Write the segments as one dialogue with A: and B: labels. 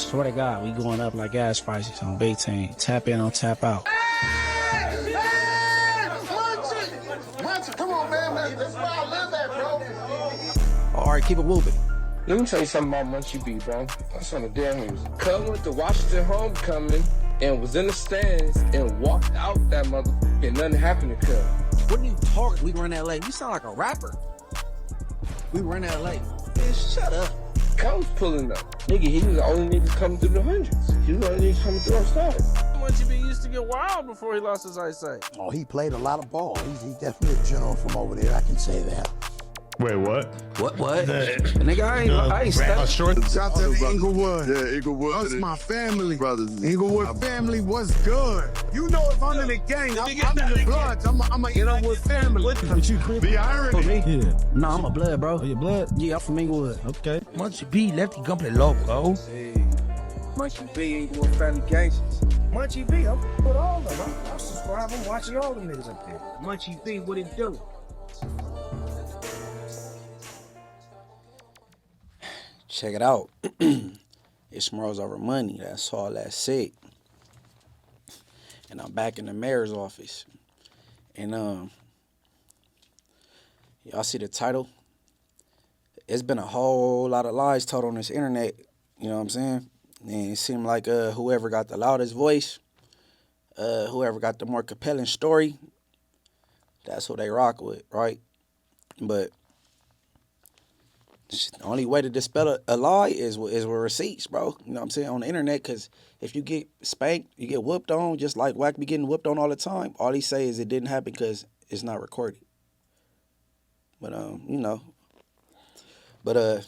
A: Swear to God, we going up like gas prices on Big Team. Tap in on tap out.
B: Hey, Munchie, come on, man. That's where I live at, bro.
A: All right, keep it moving.
C: Let me tell you something about Munchie B, bro. That's on the damn news. Cub went to Washington homecoming and was in the stands and walked out that motherfucker and nothing happened to Cub.
A: What are you talking? We were in LA. You sound like a rapper. We were in LA. Bitch, shut up.
C: Cub was pulling up. Nigga, he was the only nigga coming through the hundreds. He was the only nigga coming through our stars.
D: Munchie B used to get wild before he lost his eyesight.
E: Oh, he played a lot of ball. He's definitely a general from over there, I can say that.
F: Wait, what?
A: What? Nigga, I ain't stuck.
E: Shout out to Inglewood.
G: Yeah, Inglewood.
E: That's my family.
G: Brothers.
E: Inglewood family was good. You know if I'm in the gang, I'm in the Bloods. I'm a Inglewood family.
F: What you Crip?
G: The irony.
F: Yeah.
A: No, I'm a blood, bro.
F: Oh, your blood?
A: Yeah, I'm from Inglewood.
F: Okay.
H: Munchie B lefty gunplay loco.
C: Munchie B ain't doing family gangsters.
H: Munchie B, I'm with all of them. I'm subscribed. I'm watching all them niggas up there. Munchie B, what it do?
A: Check it out. It smells over money. That's all that's said. And I'm back in the mayor's office. And y'all see the title? It's been a whole lot of lies told on this internet. You know what I'm saying? And it seemed like whoever got the loudest voice, whoever got the more compelling story, that's who they rock with, right? But the only way to dispel a lie is with receipts, bro. You know what I'm saying? On the internet, because if you get spanked, you get whooped on, just like Wack be getting whooped on all the time. All he say is it didn't happen because it's not recorded. But, you know. But,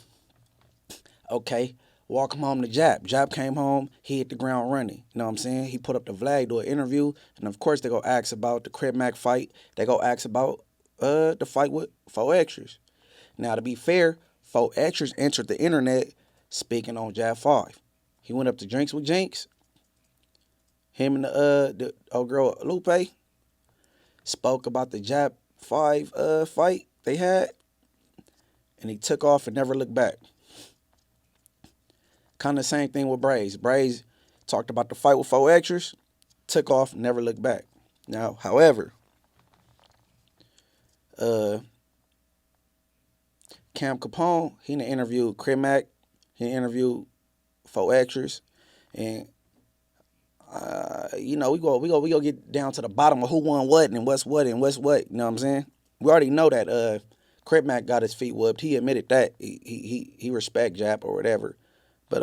A: okay. Welcome home to Jap. Jap came home. He hit the ground running. You know what I'm saying? He put up the flag, do an interview. And, of course, they go ask about the Crip Mac fight. They go ask about the fight with 4 Extras. Now, to be fair, 4 Extras entered the internet speaking on Jap5. He went up to Drinks with Jinx. Him and the old girl Lupe spoke about the Jap5 fight they had. And he took off and never looked back. Kind of the same thing with Braze. Braze talked about the fight with 4 Extras, took off, never looked back. Now, however, Cam Capone, he interviewed Crip Mac, he interviewed 4 Extras, and you know, we go get down to the bottom of who won what and what's what and what's what. You know what I'm saying? We already know that Crip Mac got his feet whooped. He admitted that. He respect Jap or whatever. But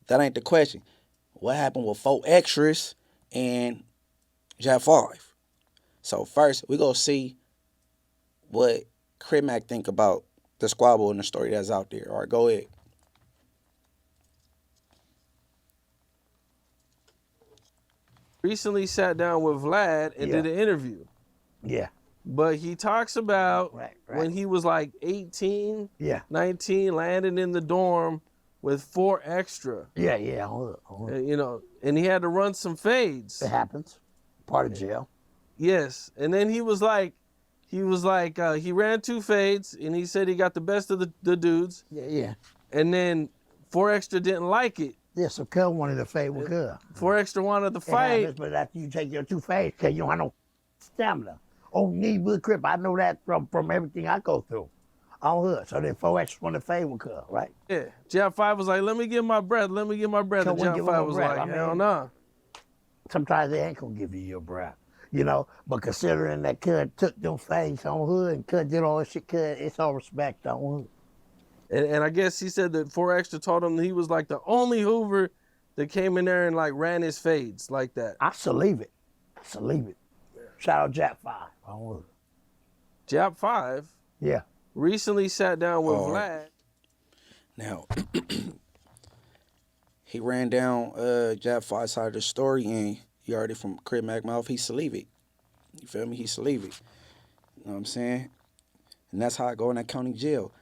A: that ain't the question. What happened with 4 Extras and Jap5? So first, we gonna see what Crip Mac think about the squabble and the story that's out there. All right, go ahead.
D: Recently sat down with Vlad and did an interview.
E: Yeah.
D: But he talks about
E: Right.
D: when he was like 18,
E: Yeah.
D: 19, landing in the dorm with 4 Extra.
E: Yeah. Hold on.
D: You know, and he had to run some fades.
E: It happens. Part of jail.
D: Yes. And then he ran 2 fades and he said he got the best of the dudes.
E: Yeah.
D: And then 4 Extra didn't like it.
E: Yeah, so Cub wanted to fade with Cub.
D: 4 Extra wanted the
E: It
D: fight.
E: happens, but after you take your 2 fades, because you don't have no stamina. Oh, need with Crip. I know that from everything I go through. On hood. So then 4 Extras wanted to fade with Cub, right?
D: Yeah. Jap5 was like, let me get my breath.
E: So
D: And
E: when you give him
D: Jap5
E: a
D: was
E: breath,
D: like,
E: I
D: hell
E: mean-
D: no.
E: Sometimes they ain't gonna give you your breath. You know, but considering that Cub took them fades on hood and Cub did all that shit, Cub, it's all respect on hood.
D: And I guess he said that 4 Extra told him that he was like the only Hoover that came in there and like ran his fades like that.
E: I salute it. Shout out Jap5 on hood.
D: Jap5
E: Yeah.
D: recently sat down with Vlad.
A: Now, he ran down Jap5's side of the story, and you heard it from Crip Mac mouth. He salived it. You feel me? He salived it. You know what I'm saying? And that's how I go in that county jail.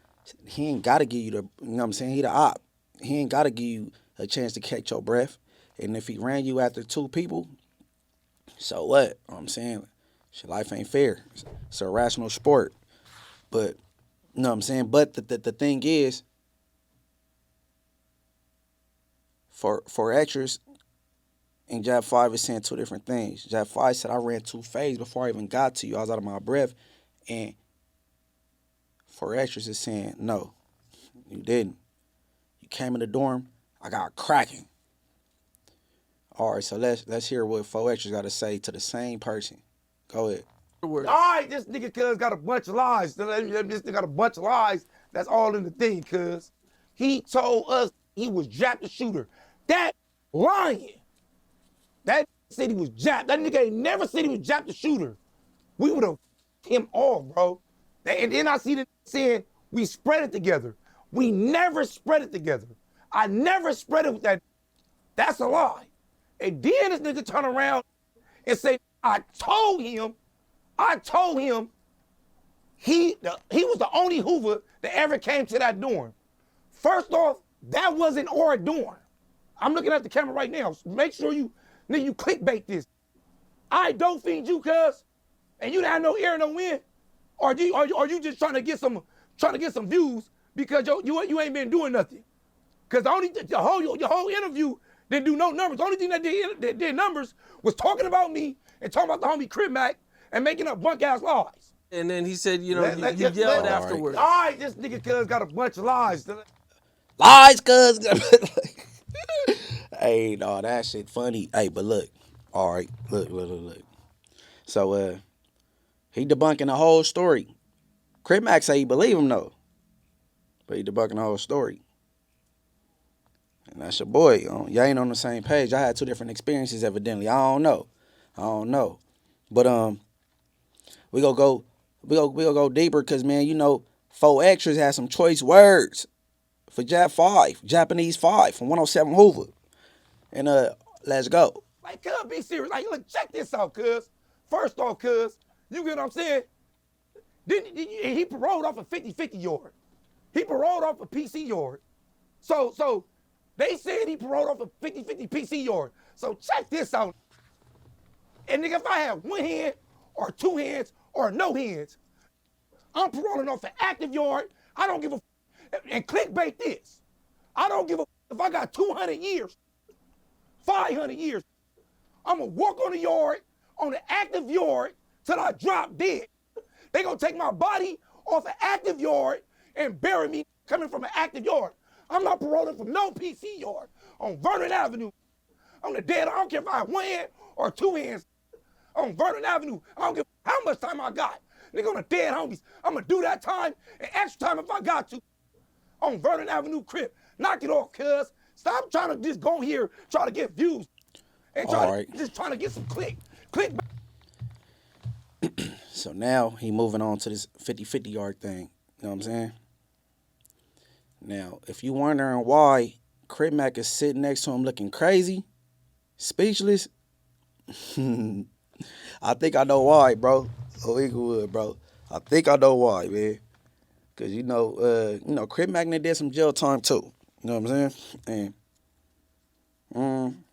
A: He ain't got to give you the, you know what I'm saying? He the op. He ain't got to give you a chance to catch your breath. And if he ran you after 2 people, so what? You know what I'm saying? Shit, life ain't fair. It's a rational sport. But, you know what I'm saying? But the thing is, for extras, and Jap5 is saying two different things. Jap5 said I ran 2 fades before I even got to you. I was out of my breath, and for extras is saying no, you didn't. You came in the dorm. I got cracking. All right, so let's hear what 4 extras got to say to the same person. Go ahead.
G: All right, this nigga cuz got a bunch of lies. This nigga got a bunch of lies. That's all in the thing, cuz. He told us he was Jap the shooter. That lying. That said he was Jap. That nigga ain't never said he was Jap the shooter. We would have him off, bro. And then I see the saying we spread it together. We never spread it together. I never spread it with that. That's a lie. And then this nigga turn around and say, I told him he was the only Hoover that ever came to that dorm. First off, that wasn't our dorm. I'm looking at the camera right now. So make sure you clickbait this. I don't feed you, cuz, and you didn't have no air, no wind, or you just trying to get some views because you ain't been doing nothing. Cause your whole interview didn't do no numbers. The only thing that did numbers was talking about me and talking about the homie Crip Mac and making up bunk ass lies.
D: And then he said, you yelled afterwards.
G: All right, this nigga cuz got a bunch of lies.
A: Lies, cuz. Hey, no, that shit funny. Hey, but look. All right, look. So, he debunking the whole story. Crip Mac say he believe him, though. But he debunking the whole story. And that's your boy. Y'all ain't on the same page. I had 2 different experiences, evidently. I don't know. But, we gonna go deeper because, man, 4 extras had some choice words for Jap5, Japanese 5 from 107 Hoover. And let's go.
G: Like, cuz, be serious. Like, look, check this out, cuz. First off, cuz, you get what I'm saying? He paroled off a 50-50 yard. He paroled off a PC yard. So they said he paroled off a 50-50 PC yard. So check this out. And nigga, if I have 1 hand or 2 hands or no hands, I'm paroling off an active yard. I don't give a and clickbait this. I don't give a if I got 200 years, 500 years. I'm gonna walk on the yard, on the active yard, till I drop dead. They gonna take my body off an active yard and bury me coming from an active yard. I'm not paroling from no PC yard on Vernon Avenue. I'm the dead. I don't care if I have 1 hand or 2 hands on Vernon Avenue. I don't give how much time I got. Nigga, on the dead homies. I'm gonna do that time and extra time if I got to. On Vernon Avenue, Crip. Knock it off, cuz. Stop trying to just go here, try to get views. And just trying to get some click.
A: So now he moving on to this 50-50 yard thing. You know what I'm saying? Now, if you wondering why Crip Mac is sitting next to him looking crazy, speechless, I think I know why, bro. Inglewood, bro. I think I know why, man. Cause Crip Mac did some jail time too. You know what I'm saying? And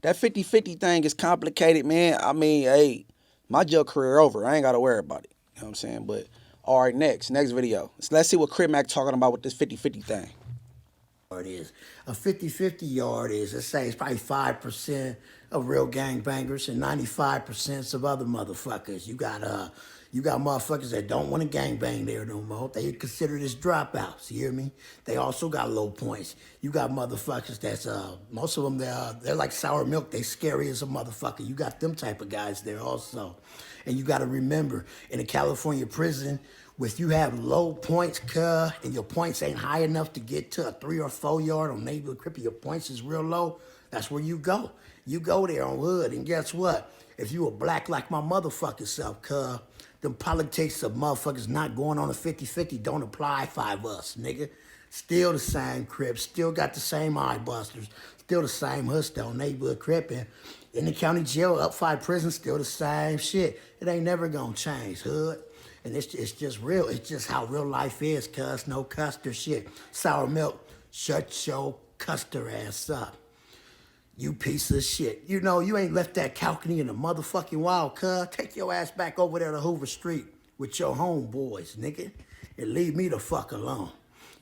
A: that 50-50 thing is complicated, man. I mean, hey, my jail career over. I ain't gotta worry about it. You know what I'm saying? But all right, next video. Let's see what Crip Mac talking about with this 50-50 thing.
E: It is. A 50-50 yard is, let's say, it's probably 5% of real gangbangers and 95% of other motherfuckers. You got motherfuckers that don't want to gangbang there no more. They consider this dropouts, you hear me? They also got low points. You got motherfuckers that's, most of them, they're like sour milk. They scary as a motherfucker. You got them type of guys there also. And you got to remember, in a California prison, if you have low points, and your points ain't high enough to get to a 3 or 4 yard on neighborhood crip, your points is real low, that's where you go. You go there on hood, and guess what? If you a black like my motherfucking self, them politics of motherfuckers not going on a 50-50 don't apply 5 us, nigga. Still the same crip, still got the same eye busters, still the same hustle on neighborhood crip, and in the county jail, up 5 prison, still the same shit. It ain't never gonna change, hood. And it's just real. It's just how real life is, cuz. No custer shit. Sour milk, shut your custer ass up. You piece of shit. You know, you ain't left that calcany in the motherfucking wild, cuz. Take your ass back over there to Hoover Street with your homeboys, nigga. And leave me the fuck alone.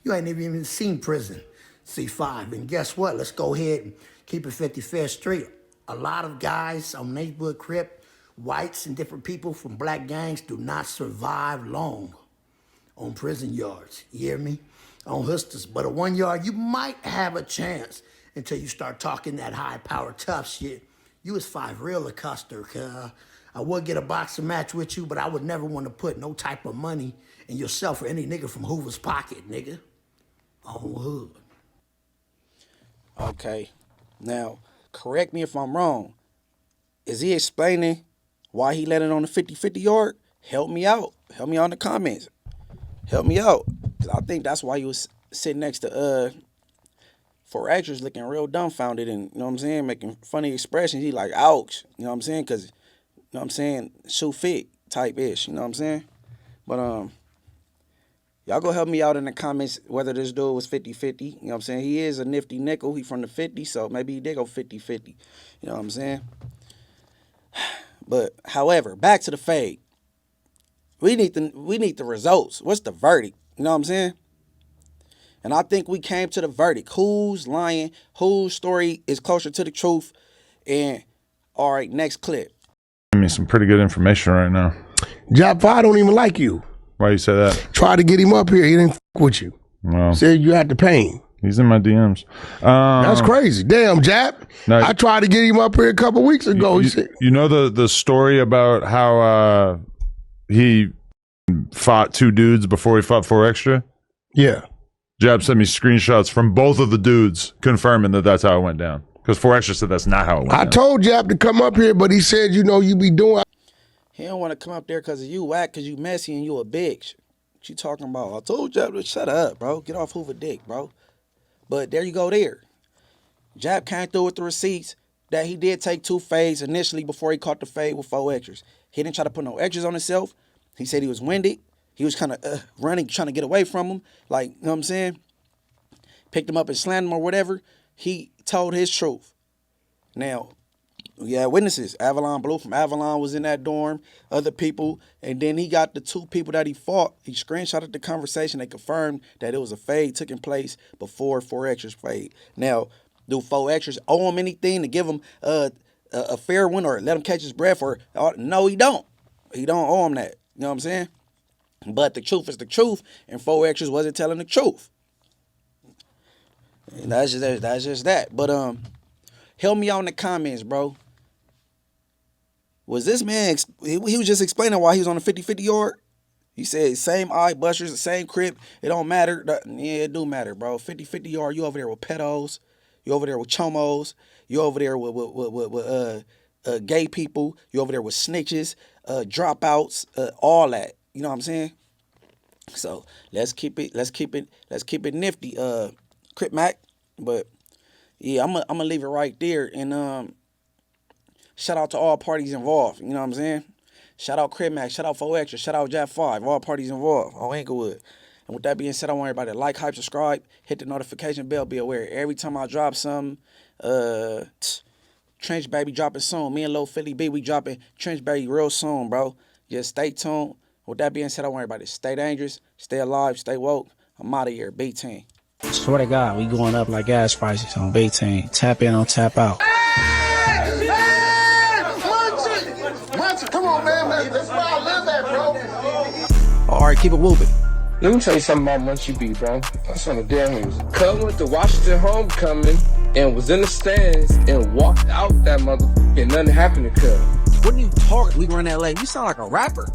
E: You ain't even seen prison. C5. And guess what? Let's go ahead and keep it 55th Street. A lot of guys on neighborhood Crip, whites and different people from black gangs do not survive long on prison yards. You hear me? On hustlers. But at 1 yard, you might have a chance until you start talking that high power tough shit. You was 5 real a custer, cuz. I would get a boxing match with you, but I would never want to put no type of money in yourself or any nigga from Hoover's pocket, nigga. On hood.
A: Okay. Now, correct me if I'm wrong. Is he explaining why he let it on the 50-50 yard? Help me out. Help me out in the comments. Help me out. 'Cause I think that's why he was sitting next to 4Xers looking real dumbfounded and, you know what I'm saying, making funny expressions. He like, ouch. You know what I'm saying? Because, you know what I'm saying, shoe fit type ish. You know what I'm saying? But, y'all go help me out in the comments whether this dude was 50-50. You know what I'm saying? He is a nifty nickel. He from the 50, so maybe he did go 50-50. You know what I'm saying? But, however, back to the fade. We need the results. What's the verdict? You know what I'm saying? And I think we came to the verdict. Who's lying? Whose story is closer to the truth? And, all right, next clip.
F: Give me some pretty good information right now.
I: Jap5 don't even like you.
F: Why you say that?
I: Tried to get him up here. He didn't with you.
F: Well,
I: Said you had the pain.
F: he's in my DMs.
I: That's crazy. Damn, Jap.
F: No,
I: I tried to get him up here a couple weeks ago.
F: You know the story about how he fought 2 dudes before he fought 4 Extra?
I: Yeah.
F: Jab sent me screenshots from both of the dudes confirming that that's how it went down. Because 4 Extra said that's not how it went down.
I: I told Jap to come up here, but he said, you know, you be doing.
A: He don't want to come up there because of you whack, because you messy and you a bitch. What you talking about? I told Jap to shut up, bro. Get off Hoover dick, bro. But there you go there. Jap came through with the receipts that he did take 2 fades initially before he caught the fade with 4 extras. He didn't try to put no extras on himself. He said he was winded. He was kind of running, trying to get away from him. Like, you know what I'm saying? Picked him up and slammed him or whatever. He told his truth. Now, we had witnesses. Avalon Blue from Avalon was in that dorm, other people, and then he got the 2 people that he fought. He screenshotted the conversation. They confirmed that it was a fade taking place before 4 extras fade. Now, do 4 extras owe him anything to give him a fair one or let him catch his breath? Or no, he don't. He don't owe him that. You know what I'm saying? But the truth is the truth, and 4 extras wasn't telling the truth. And that's just that. But help me out in the comments, bro. Was this man, he was just explaining why he was on the 50-50 yard? He said same eye busters, the same Crip. It don't matter. Yeah, it do matter, bro. 50-50 yard, you over there with pedos. You over there with chomos. You over there with gay people. You over there with snitches, dropouts, all that. You know what I'm saying? So let's keep it nifty, Crip Mac. But yeah, I'm gonna leave it right there. And shout out to all parties involved. You know what I'm saying? Shout out Crip Mac, shout out 4 Extra, shout out Jap5, all parties involved on Inglewood. And with that being said, I want everybody to like, hype, subscribe, hit the notification bell, be aware. Every time I drop something, Trench Baby dropping soon. Me and Lil Philly B, we dropping Trench Baby real soon, bro. Just stay tuned. With that being said, I want everybody to stay dangerous, stay alive, stay woke. I'm out of here. B-Team.
H: Swear to God, we going up like gas prices on B-Team. Tap in on tap out.
B: Come on, man. That's where I live at, bro.
A: All right, keep it whooping.
C: Let me tell you something about Munchie B, bro. That's on the damn news. Cub went to Washington homecoming and was in the stands and walked out that motherfucker and nothing happened to Cub.
A: What are you talking? We run LA. You sound like a rapper.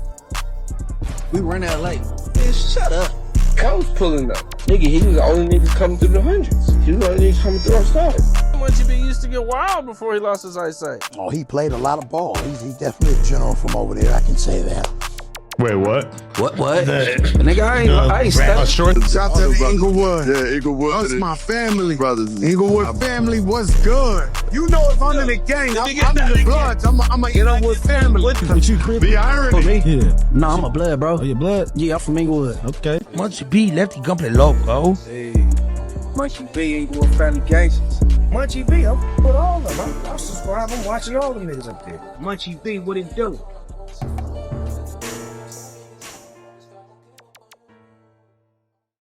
A: We run LA. Man, shut up.
C: Cub was pulling up. Nigga, he was the only niggas coming through the hundreds. He was the only niggas coming through our stars.
D: Munchie B used to get wild before he lost his eyesight.
E: Oh, he played a lot of ball. He's definitely a general from over there. I can say that.
F: Wait, what?
A: What? Nigga, I ain't stuck.
I: Shout out to Inglewood.
J: Yeah, Inglewood.
I: That's my family.
J: Brothers.
I: Inglewood family was good. You know, if I'm in the gang, I'm in the Bloods. I'm a Inglewood family.
K: What you, Crip?
J: The irony.
K: For me? Yeah.
A: Nah, I'm a blood, bro.
K: Oh, your blood?
A: Yeah, I'm from Inglewood.
K: Okay.
H: Munchie B left, he gon' play loco.
K: Hey.
H: Munchie B ain't going family gangsters. Munchie B, I'm with all of them. I'm subscribed. I'm watching all them niggas up there. Munchie B, what it do?